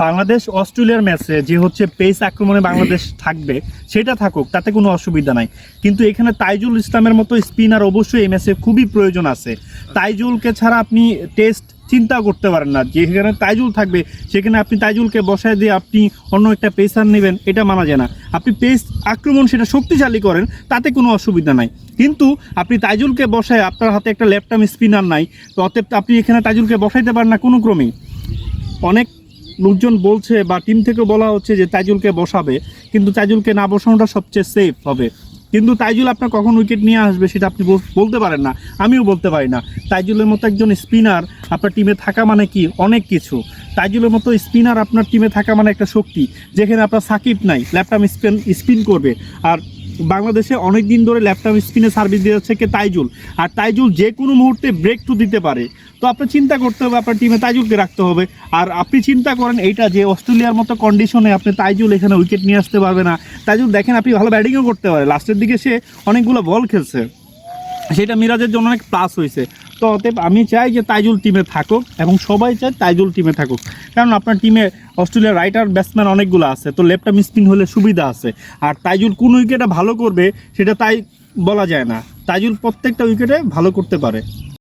বাংলাদেশ অস্ট্রেলিয়ার ম্যাচে যে হচ্ছে পেস আক্রমণে বাংলাদেশ থাকবে সেটা থাকুক, তাতে কোনো অসুবিধা নাই, কিন্তু এখানে তাইজুল ইসলামের মতো স্পিনার অবশ্যই এই ম্যাচে খুবই প্রয়োজন আছে। তাইজুলকে ছাড়া আপনি টেস্ট চিন্তা করতে পারেন না। যেখানে তাইজুল থাকবে সেখানে আপনি তাইজুলকে বসায় দিয়ে আপনি অন্য একটা পেসার নেবেন, এটা মানা যায় না। আপনি পেস আক্রমণ সেটা শক্তিশালী করেন, তাতে কোনো অসুবিধা নাই, কিন্তু আপনি তাইজুলকে বসায়, আপনার হাতে একটা লেফট আর্ম স্পিনার নাই, তো অতএব আপনি এখানে তাইজুলকে বসাইতে পারেন না কোনো ক্রমেই। অনেক লোকজন বলছে বা টিম থেকে বলা হচ্ছে যে তাইজুলকে বসাবে, কিন্তু তাইজুলকে না বসানোটা সবচেয়ে সেফ হবে। কিন্তু তাইজুল আপনার কখন উইকেট নিয়ে আসবে সেটা আপনি বলতে পারেন না, আমিও বলতে পারি না। তাইজুলের মতো একজন স্পিনার আপনার টিমে থাকা মানে কি অনেক কিছু। তাইজুলের মতো স্পিনার আপনার টিমে থাকা মানে একটা শক্তি, যেখানে আপনার সাকিব নাই, লেফট আর্ম স্পিন করবে। আর বাংলাদেশে অনেক দিন ধরে লেফট আর্ম স্পিনে সার্ভিস দিয়ে যাচ্ছে কে তাইজুল, আর তাইজুল যে কোনো মুহূর্তে ব্রেক থ্রু দিতে পারে। তো আপনার চিন্তা করতে হবে, আপনার টিমে তাইজুলকে রাখতে হবে। আর আপনি চিন্তা করেন এইটা যে অস্ট্রেলিয়ার মতো কন্ডিশনে আপনি তাইজুল এখানে উইকেট নিয়ে আসতে পারবে না। তাইজুল দেখেন আপনি ভালো ব্যাটিংও করতে পারে, লাস্টের দিকে সে অনেকগুলো বল খেলছে, সেটা মিরাজের জন্য অনেক প্লাস হয়েছে। তো অতএব আমি চাই যে তাইজুল টিমে থাকুক, এবং সবাই চায় তাইজুল টিমে থাকুক, কারণ আপনার টিমে অস্ট্রেলিয়ার রাইটার ব্যাটসম্যান অনেকগুলো আছে, তো লেফট আর্ম স্পিন হলে সুবিধা আছে। আর তাইজুল কোন উইকেটে ভালো করবে সেটা তাই বলা যায় না, তাইজুল প্রত্যেকটা উইকেটে ভালো করতে পারে।